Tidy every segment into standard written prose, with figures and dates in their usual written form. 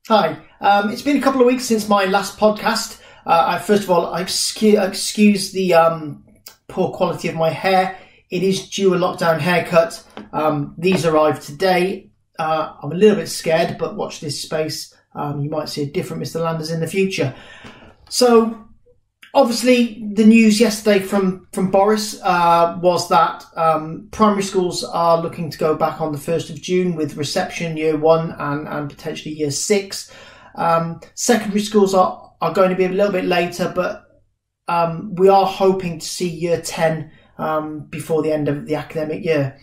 Hi. It's been a couple of weeks since my last podcast. First of all, I excuse the poor quality of my hair. It is due a lockdown haircut. These arrived today. I'm a little bit scared, but watch this space. You might see a different Mr. Landers in the future. So, obviously, the news yesterday from Boris was that primary schools are looking to go back on the 1st of June with reception year 1 and potentially year 6. Secondary schools are going to be a little bit later, but we are hoping to see year 10 before the end of the academic year.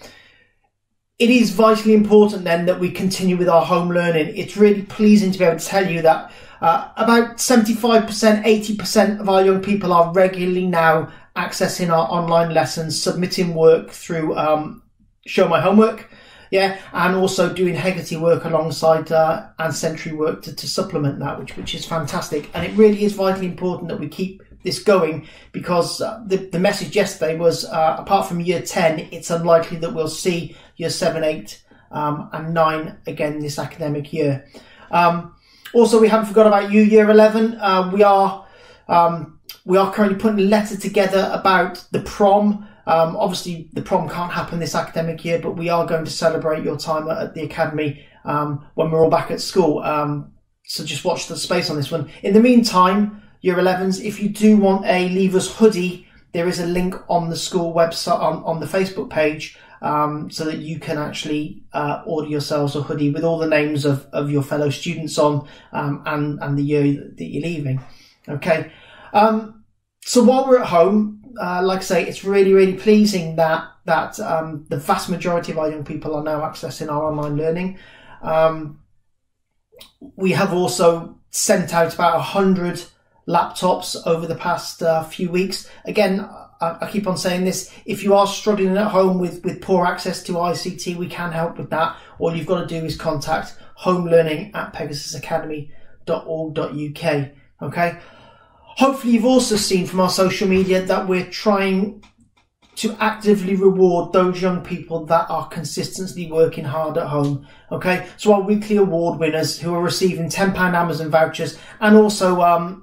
It is vitally important then that we continue with our home learning. It's really pleasing to be able to tell you that about 75%, 80% of our young people are regularly now accessing our online lessons, submitting work through Show My Homework, and also doing Hegarty work alongside and Century work to supplement that, which is fantastic. And it really is vitally important that we keep this going, because the message yesterday was apart from year 10, it's unlikely that we'll see year 7, 8 and 9 again this academic year. Also, we haven't forgot about you, year 11. We are currently putting a letter together about the prom. Obviously, the prom can't happen this academic year, but we are going to celebrate your time at the academy when we're all back at school. So just watch the space on this one. In the meantime, year 11s, if you do want a Leave Us hoodie, there is a link on the school website, on the Facebook page, so that you can actually order yourselves a hoodie with all the names of your fellow students on and the year that you're leaving. Okay. So while we're at home, like I say, it's really, really pleasing that the vast majority of our young people are now accessing our online learning. We have also sent out about 100 laptops over the past few weeks. Again, I keep on saying this. If you are struggling at home with poor access to ICT, we can help with that. All you've got to do is contact homelearning@pegasusacademy.org.uk. Okay. Hopefully you've also seen from our social media that we're trying to actively reward those young people that are consistently working hard at home. Okay. So our weekly award winners who are receiving £10 Amazon vouchers, and also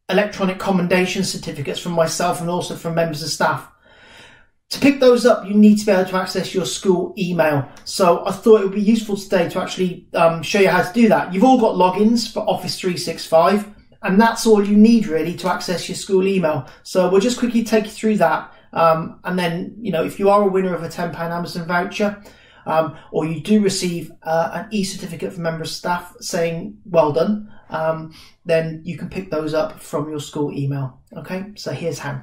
electronic commendation certificates from myself and also from members of staff. To pick those up, you need to be able to access your school email. So I thought it would be useful today to actually show you how to do that. You've all got logins for Office 365, and that's all you need really to access your school email. So we'll just quickly take you through that. And then, if you are a winner of a £10 Amazon voucher, or you do receive an e-certificate from member of staff saying well done, then you can pick those up from your school email. Okay, so here's how.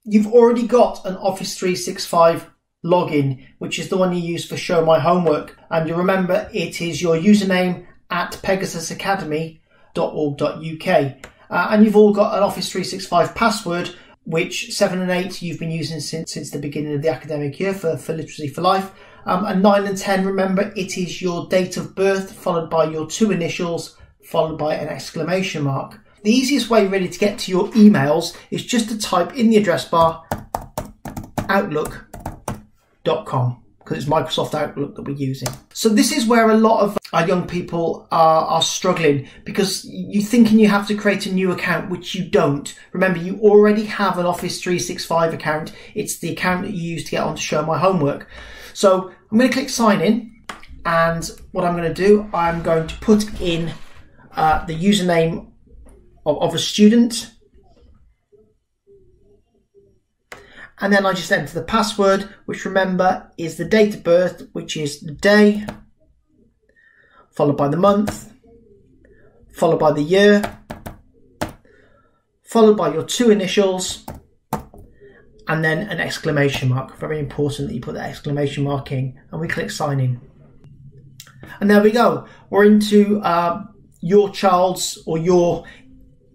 You've already got an Office 365 login, which is the one you use for Show My Homework. And you remember it is your username at pegasusacademy.org.uk. And you've all got an Office 365 password, which 7 and 8 you've been using since the beginning of the academic year for Literacy for Life. And 9 and 10, remember, it is your date of birth followed by your 2 initials followed by an exclamation mark. The easiest way really to get to your emails is just to type in the address bar outlook.com, because it's Microsoft Outlook that we're using. So this is where a lot of our young people are struggling, because you're thinking you have to create a new account, which you don't. Remember, you already have an Office 365 account. It's the account that you use to get on to Show My Homework. So I'm going to click sign in, and what I'm going to do, I'm going to put in the username of a student, and then I just enter the password, which remember is the date of birth, which is the day, followed by the month, followed by the year, followed by your 2 initials, and then an exclamation mark. Very important that you put that exclamation mark in, and we click sign in. And there we go. We're into your child's or your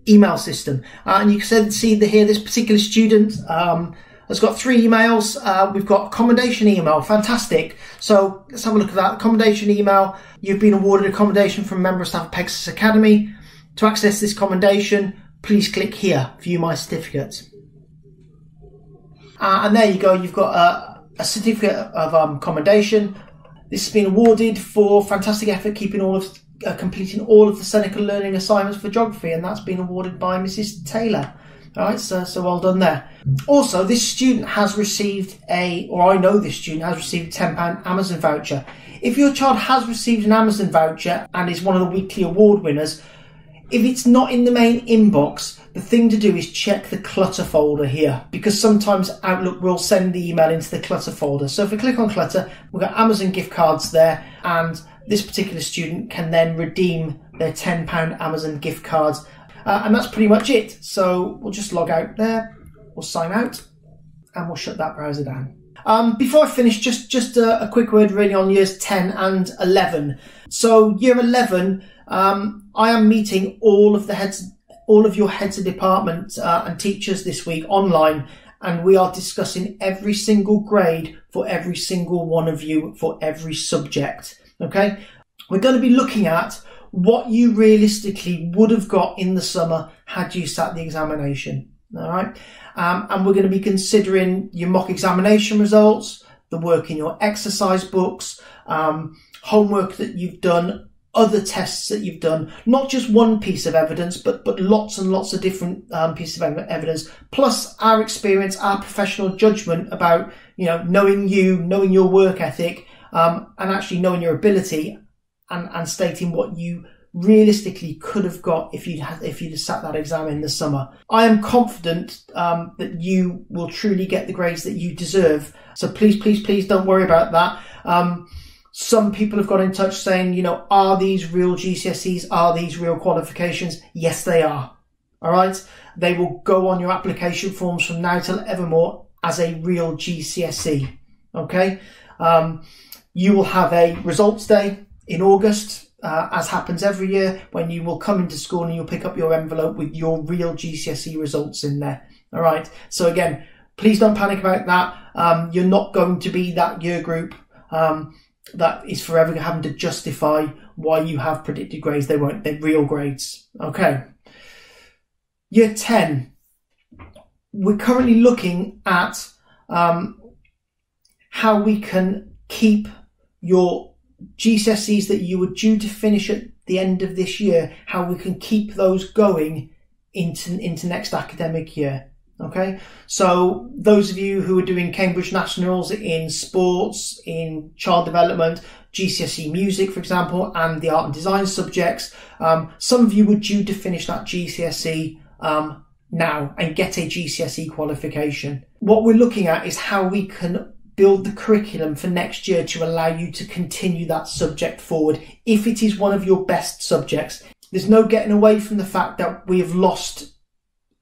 email system. And you can see here this particular student has got 3 emails. We've got a commendation email. Fantastic. So let's have a look at that. Commendation email. You've been awarded a commendation from a member of staff at Pegasus Academy. To access this commendation, please click here, view my certificate. And there you go. You've got a certificate of commendation. This has been awarded for fantastic effort keeping all of completing all of the Seneca learning assignments for geography, and that's been awarded by Mrs. Taylor. All right, so well done there. Also, this student has received I know this student has received a £10 Amazon voucher. If your child has received an Amazon voucher and is one of the weekly award winners, if it's not in the main inbox, the thing to do is check the clutter folder here, because sometimes Outlook will send the email into the clutter folder. So if we click on clutter, we've got Amazon gift cards there, and this particular student can then redeem their £10 Amazon gift cards. And that's pretty much it. So we'll just log out there, we'll sign out, and we'll shut that browser down. Before I finish, just a quick word really on years 10 and 11. So year 11, I am meeting all of your heads of department and teachers this week online, and we are discussing every single grade for every single one of you for every subject. Okay, we're going to be looking at what you realistically would have got in the summer had you sat the examination. All right, and we're going to be considering your mock examination results, the work in your exercise books, homework that you've done, other tests that you've done, not just one piece of evidence, but lots and lots of different pieces of evidence, plus our experience, our professional judgment about, knowing your work ethic, and actually knowing your ability, and stating what you realistically could have got if you'd sat that exam in the summer. I am confident that you will truly get the grades that you deserve. So please don't worry about that. Some people have got in touch saying, are these real GCSEs? Are these real qualifications? Yes, they are. All right. They will go on your application forms from now till evermore as a real GCSE. Okay. You will have a results day in August, as happens every year, when you will come into school and you'll pick up your envelope with your real GCSE results in there. All right. So again, please don't panic about that. You're not going to be that year group that is forever having to justify why you have predicted grades. They won't. They're real grades. Okay. Year 10. We're currently looking at how we can keep your GCSEs that you were due to finish at the end of this year, how we can keep those going into next academic year. Okay, so those of you who are doing Cambridge Nationals in sports, in child development, GCSE music, for example, and the art and design subjects, some of you were due to finish that GCSE now and get a GCSE qualification. What we're looking at is how we can build the curriculum for next year to allow you to continue that subject forward if it is one of your best subjects. There's no getting away from the fact that we have lost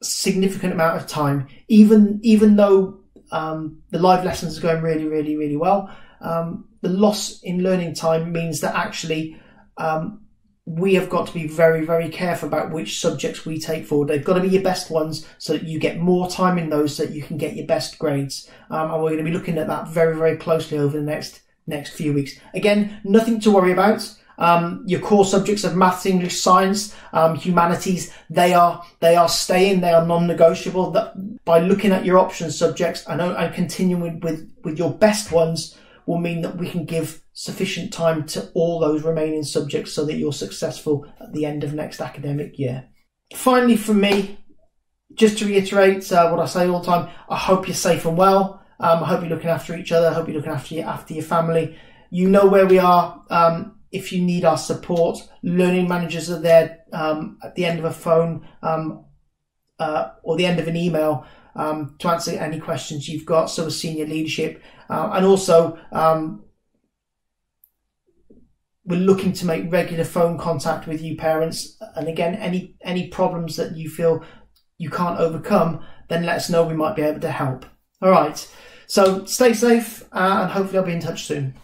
significant amount of time, even though the live lessons are going really, really, really well. The loss in learning time means that actually we have got to be very, very careful about which subjects we take forward. They've got to be your best ones so that you get more time in those so that you can get your best grades. And we're going to be looking at that very, very closely over the next few weeks. Again, nothing to worry about. Your core subjects of maths, English, science, humanities, they are staying, they are non-negotiable. That by looking at your option subjects and continuing with your best ones will mean that we can give sufficient time to all those remaining subjects so that you're successful at the end of next academic year. Finally, from me, just to reiterate what I say all the time, I hope you're safe and well. I hope you're looking after each other. I hope you're looking after your family. You know where we are. If you need our support, learning managers are there at the end of a phone or the end of an email to answer any questions you've got. So is senior leadership. And also, we're looking to make regular phone contact with you parents. And again, any problems that you feel you can't overcome, then let us know. We might be able to help. All right. So stay safe and hopefully I'll be in touch soon.